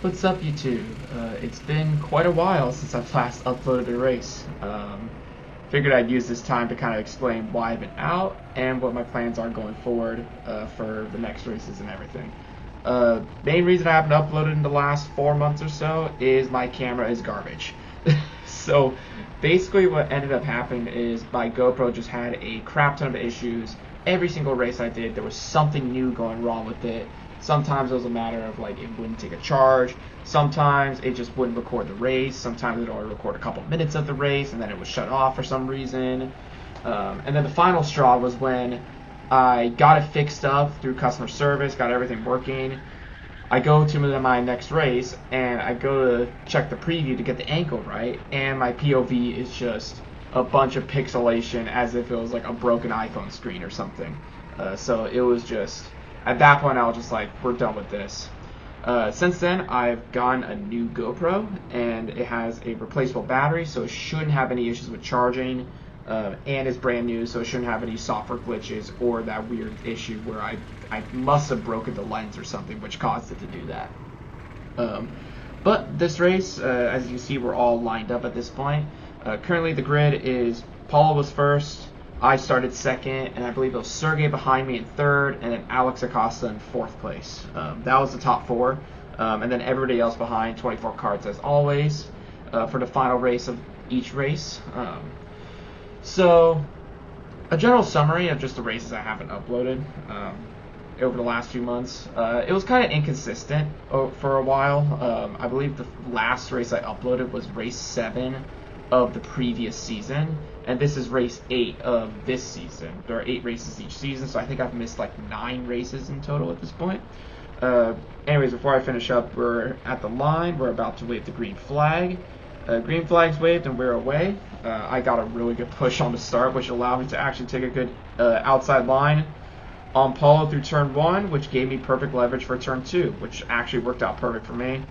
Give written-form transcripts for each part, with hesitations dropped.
What's up, YouTube? It's been quite a while since I've last uploaded a race. Figured I'd use this time to kind of explain why I've been out and what my plans are going forward for the next races and everything. Main reason I haven't uploaded in the last 4 months or so is my camera is garbage. So basically what ended up happening is my GoPro just had a crap ton of issues. Every single race I did, there was something new going wrong with it. Sometimes it was a matter of like it wouldn't take a charge. Sometimes it just wouldn't record the race. Sometimes it would only record a couple minutes of the race and then it would shut off for some reason. And then the final straw was when I got it fixed up through customer service, got everything working. I go to my next race and I go to check the preview to get the angle right, and my POV is just a bunch of pixelation as if it was like a broken iPhone screen or something. So it was just, at that point I was just like, we're done with this. Since then I've gotten a new GoPro and it has a replaceable battery, so it shouldn't have any issues with charging. And it's brand new, so it shouldn't have any software glitches or that weird issue where I must have broken the lens or something, which caused it to do that. But this race, as you can see, we're all lined up at this point. Currently the grid is Paul was first, I started second, and I believe it was Sergey behind me in third, and then Alex Acosta in fourth place. That was the top four, and then everybody else behind, 24 cards as always, for the final race of each race. So, a general summary of just the races I haven't uploaded over the last few months. It was kind of inconsistent for a while. I believe the last race I uploaded was race 7 of the previous season, and this is race 8 of this season. There are 8 races each season, so I think I've missed like 9 races in total at this point. Anyways, before I finish up, we're at the line. We're about to wave the green flag. Green flag's waved and we're away. I got a really good push on the start, which allowed me to actually take a good outside line on Paulo through turn 1, which gave me perfect leverage for turn 2, which actually worked out perfect for me.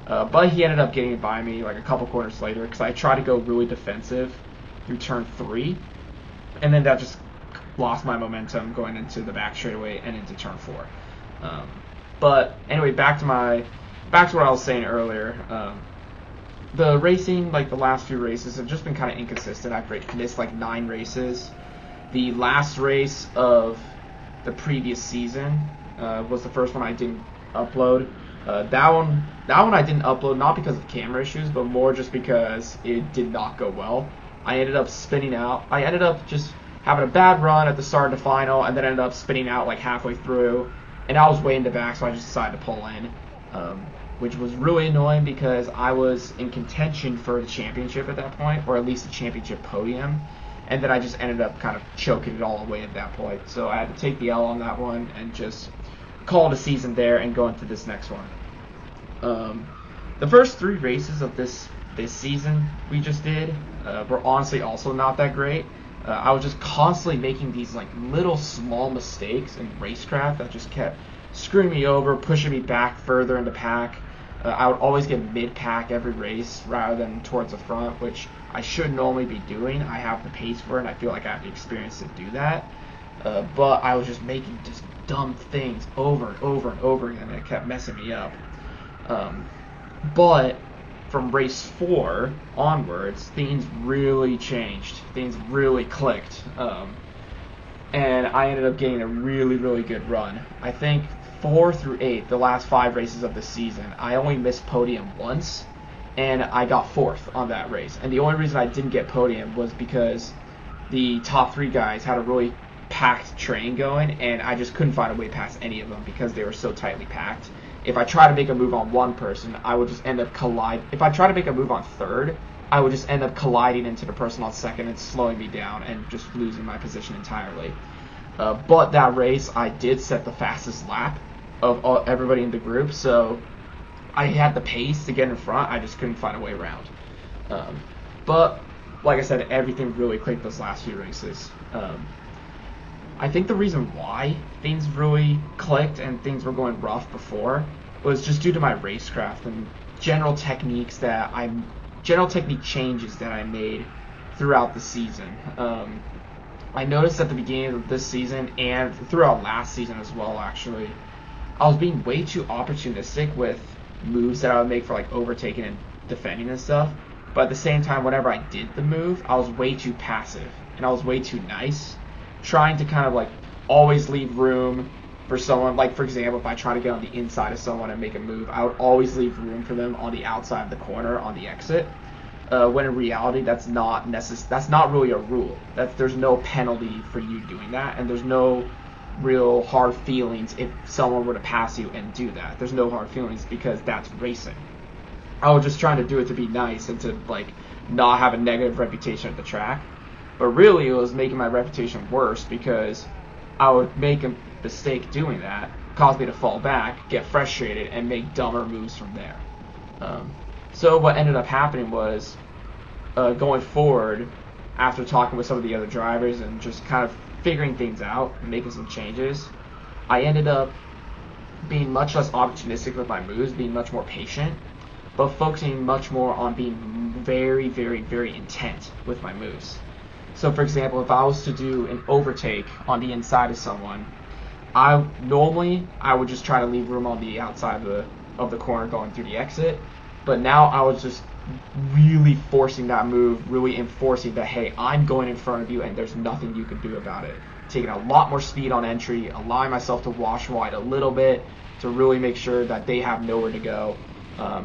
But he ended up getting by me like a couple corners later because I tried to go really defensive through turn 3, and then that just lost my momentum going into the back straightaway and into turn 4. But anyway, back to what I was saying earlier. The racing, like the last few races, have just been kind of inconsistent. I've missed like 9 races. The last race of the previous season was the first one I didn't upload. That one I didn't upload not because of camera issues, but more just because it did not go well. I ended up spinning out. I ended up just having a bad run at the start of the final, and then ended up spinning out like halfway through, and I was way in the back, so I just decided to pull in. Which was really annoying because I was in contention for the championship at that point, or at least the championship podium, and then I just ended up kind of choking it all away at that point. So I had to take the L on that one and just call it a season there and go into this next one. The first 3 races of this season we just did were honestly also not that great. I was just constantly making these like little small mistakes in racecraft that just kept screwing me over, pushing me back further in the pack. I would always get mid-pack every race rather than towards the front, which I should normally be doing. I have the pace for it, and I feel like I have the experience to do that. But I was just making just dumb things over and over and over again, and it kept messing me up. But from race 4 onwards, things really changed. Things really clicked. And I ended up getting a really, really good run. I think 4 through 8, the last 5 races of the season, I only missed podium once, and I got 4th on that race. And the only reason I didn't get podium was because the top 3 guys had a really packed train going, and I just couldn't find a way past any of them because they were so tightly packed. If I tried to make a move on one person, I would just end up If I tried to make a move on third, I would just end up colliding into the person on second and slowing me down and just losing my position entirely. But that race, I did set the fastest lap of everybody in the group, so I had the pace to get in front. I just couldn't find a way around. But like I said, everything really clicked those last few races. I think the reason why things really clicked and things were going rough before was just due to my racecraft and general technique changes that I made throughout the season. I noticed at the beginning of this season and throughout last season as well, actually, I was being way too opportunistic with moves that I would make for like overtaking and defending and stuff. But at the same time, whenever I did the move, I was way too passive and I was way too nice, trying to kind of like always leave room for someone. Like, for example, if I try to get on the inside of someone and make a move, I would always leave room for them on the outside of the corner on the exit. When in reality, that's not really a rule. There's no penalty for you doing that, and there's no real hard feelings if someone were to pass you and do that. There's no hard feelings because that's racing. I was just trying to do it to be nice and to like not have a negative reputation at the track. But really, it was making my reputation worse because I would make a mistake doing that, cause me to fall back, get frustrated, and make dumber moves from there. So what ended up happening was, going forward, after talking with some of the other drivers and just kind of figuring things out and making some changes, I ended up being much less opportunistic with my moves, being much more patient, but focusing much more on being very, very, very intent with my moves. So for example, if I was to do an overtake on the inside of someone, I would just try to leave room on the outside of the corner going through the exit. But now I was just really forcing that move, really enforcing that, hey, I'm going in front of you and there's nothing you can do about it. Taking a lot more speed on entry, allowing myself to wash wide a little bit to really make sure that they have nowhere to go.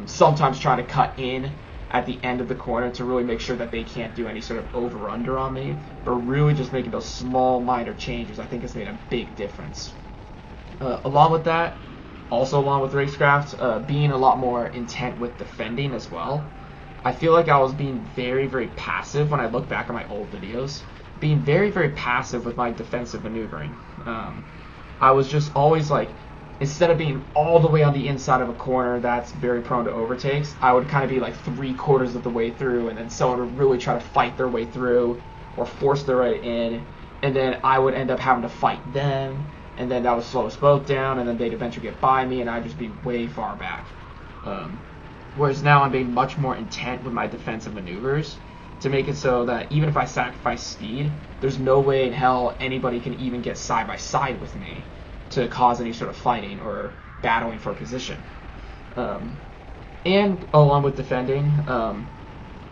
Sometimes trying to cut in at the end of the corner to really make sure that they can't do any sort of over-under on me, but really just making those small minor changes I think has made a big difference. Along with that, also along with racecraft, being a lot more intent with defending as well. I feel like I was being very, very passive when I look back at my old videos, being very, very passive with my defensive maneuvering. I was just always like, instead of being all the way on the inside of a corner that's very prone to overtakes, I would kind of be like 3/4 of the way through, and then someone would really try to fight their way through or force their way in, and then I would end up having to fight them, and then that would slow us both down, and then they'd eventually get by me, and I'd just be way far back. Whereas now I'm being much more intent with my defensive maneuvers to make it so that even if I sacrifice speed, there's no way in hell anybody can even get side by side with me to cause any sort of fighting or battling for a position. And along with defending,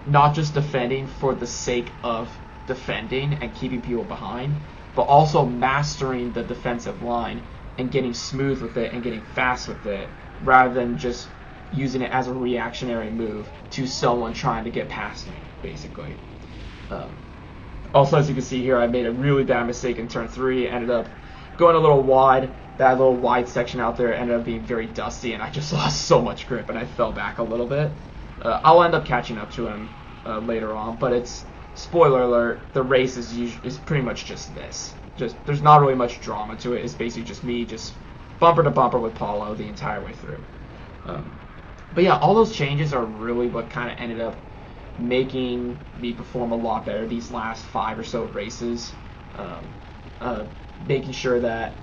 not just defending for the sake of defending and keeping people behind, but also mastering the defensive line and getting smooth with it and getting fast with it, rather than just using it as a reactionary move to someone trying to get past me, basically. Also, as you can see here, I made a really bad mistake in turn 3, ended up going a little wide. That little wide section out there ended up being very dusty, and I just lost so much grip, and I fell back a little bit. I'll end up catching up to him later on, but it's, spoiler alert, the race is pretty much just this. There's not really much drama to it. It's basically just me just bumper to bumper with Paulo the entire way through. But yeah, all those changes are really what kind of ended up making me perform a lot better these last 5 or so races. Making sure that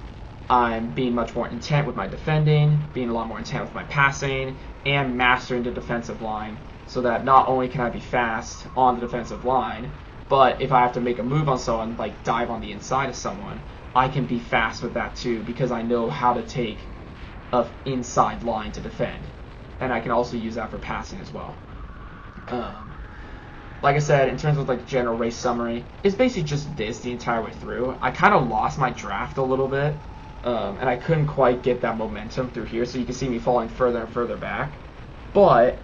I'm being much more intent with my defending, being a lot more intent with my passing, and mastering the defensive line, so that not only can I be fast on the defensive line, but if I have to make a move on someone, like dive on the inside of someone, I can be fast with that too, because I know how to take an inside line to defend. And I can also use that for passing as well. Like I said, in terms of like general race summary, it's basically just this the entire way through. I kind of lost my draft a little bit, and I couldn't quite get that momentum through here, so you can see me falling further and further back. But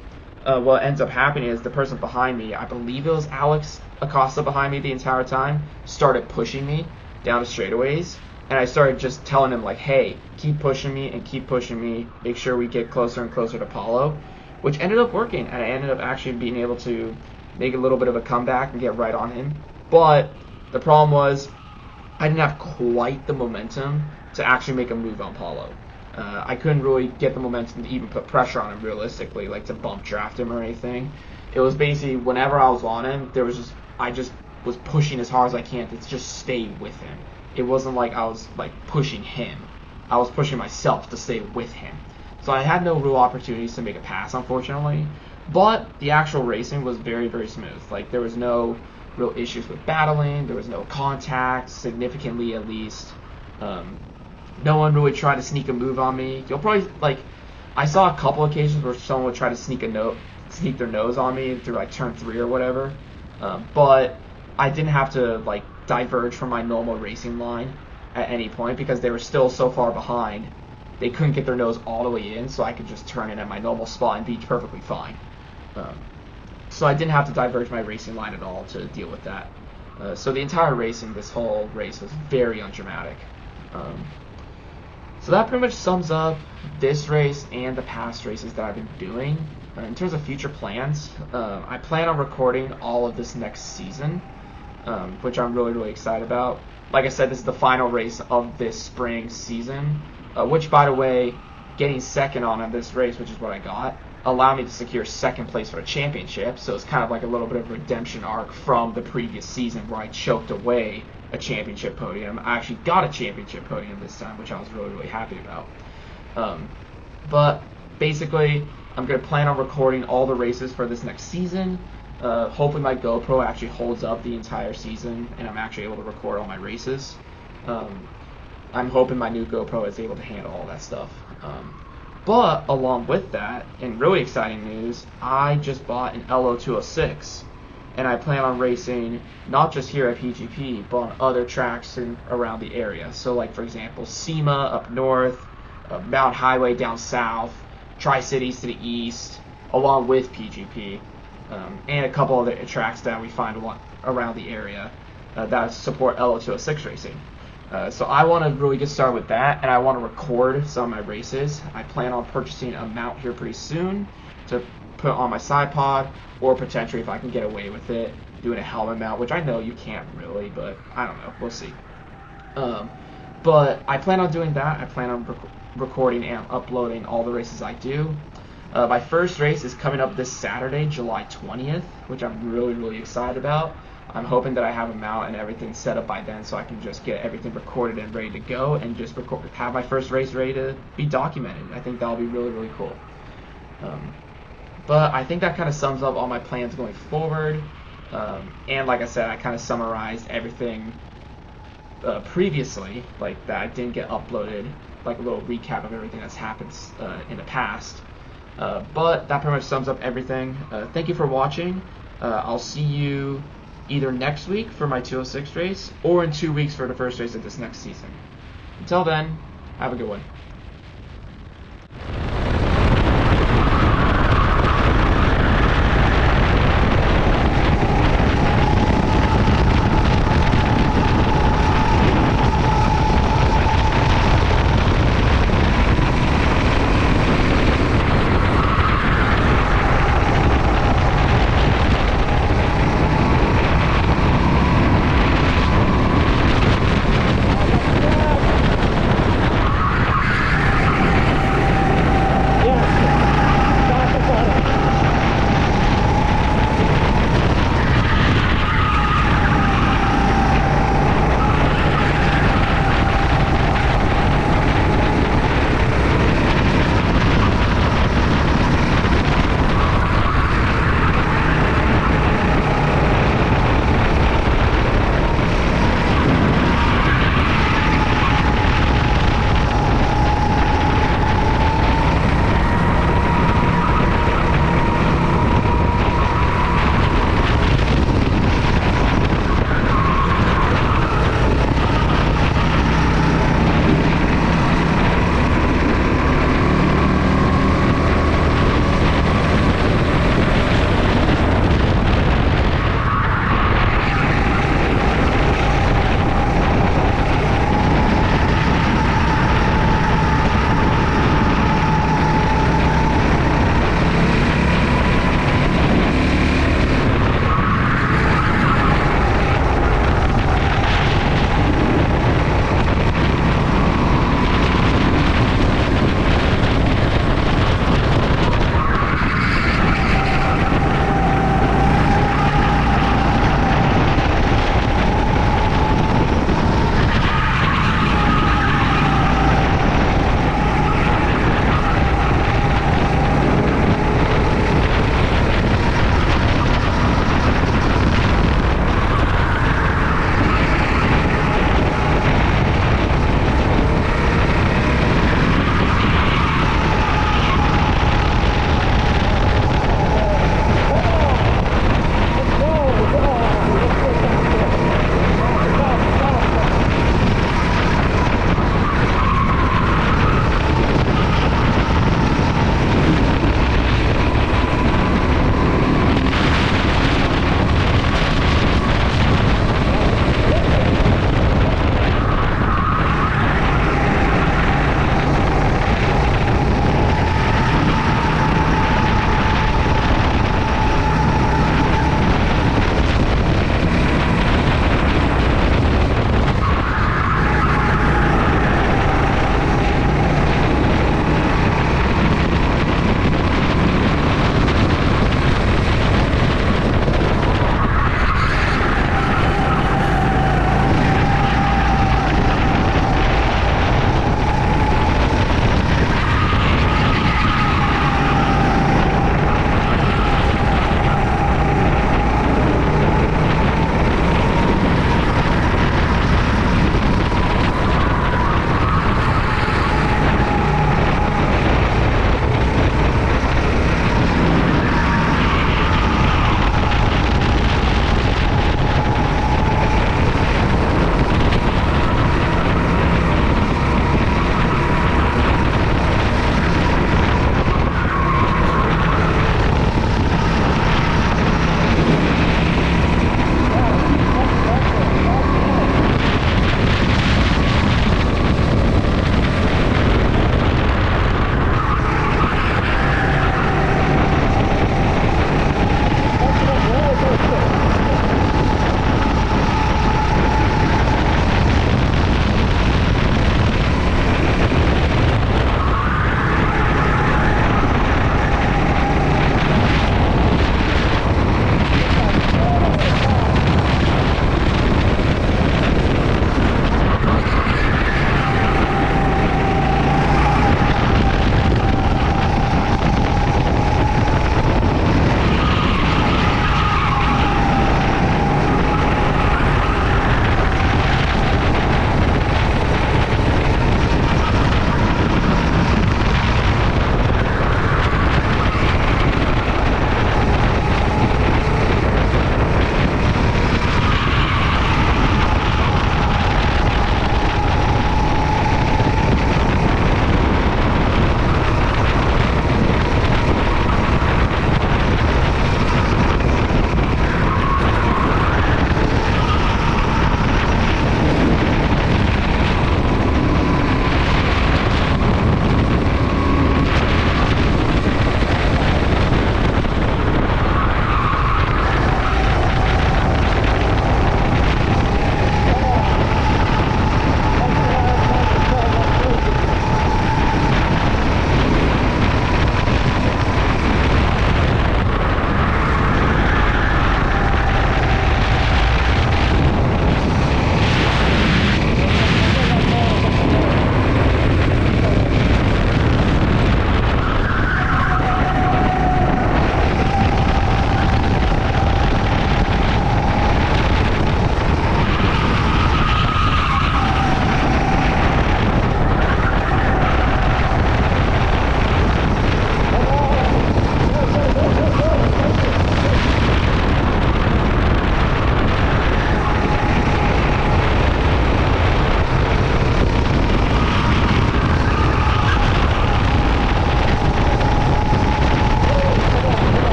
what ends up happening is the person behind me, I believe it was Alex Acosta behind me the entire time, started pushing me down the straightaways, and I started just telling him like, hey, keep pushing me and keep pushing me, make sure we get closer and closer to Paulo, which ended up working, and I ended up actually being able to make a little bit of a comeback and get right on him. But the problem was I didn't have quite the momentum to actually make a move on Paulo. I couldn't really get the momentum to even put pressure on him realistically, like to bump draft him or anything. It was basically whenever I was on him, I just was pushing as hard as I can to just stay with him. It wasn't like I was like pushing him. I was pushing myself to stay with him. So I had no real opportunities to make a pass, unfortunately. But the actual racing was very, very smooth. Like, there was no real issues with battling. There was no contact, significantly at least. No one really tried to sneak a move on me. You'll probably, like, I saw a couple occasions where someone would try to sneak their nose on me through like turn 3 or whatever, but I didn't have to like diverge from my normal racing line at any point because they were still so far behind. They couldn't get their nose all the way in, so I could just turn in at my normal spot and be perfectly fine. So I didn't have to diverge my racing line at all to deal with that. So the entire this whole race was very undramatic. So that pretty much sums up this race and the past races that I've been doing. In terms of future plans, I plan on recording all of this next season, which I'm really, really excited about. Like I said, this is the final race of this spring season, which, by the way, getting second on this race, which is what I got, allowed me to secure second place for a championship. So it's kind of like a little bit of a redemption arc from the previous season where I choked away a championship podium. I actually got a championship podium this time, which I was really, really happy about. But basically, I'm going to plan on recording all the races for this next season. Hopefully my GoPro actually holds up the entire season and I'm actually able to record all my races. I'm hoping my new GoPro is able to handle all that stuff. But along with that, in really exciting news, I just bought an LO206. And I plan on racing not just here at PGP, but on other tracks around the area. So like, for example, SEMA up north, Mount Highway down south, Tri-Cities to the east, along with PGP, and a couple other tracks that we find around the area that support LO206 racing. So I want to really get started with that, and I want to record some of my races. I plan on purchasing a mount here pretty soon to put on my side pod, or potentially, if I can get away with it, doing a helmet mount, which I know you can't really, but I don't know, we'll see. But I plan on doing that. I plan on recording and uploading all the races I do. My first race is coming up this Saturday, July 20th, which I'm really, really excited about. I'm hoping that I have a mount and everything set up by then so I can just get everything recorded and ready to go and just have my first race ready to be documented. I think that'll be really, really cool. But I think that kind of sums up all my plans going forward. And like I said, I kind of summarized everything previously, like that I didn't get uploaded, like a little recap of everything that's happened in the past. But that pretty much sums up everything. Thank you for watching. I'll see you either next week for my 206 race or in 2 weeks for the first race of this next season. Until then, have a good one.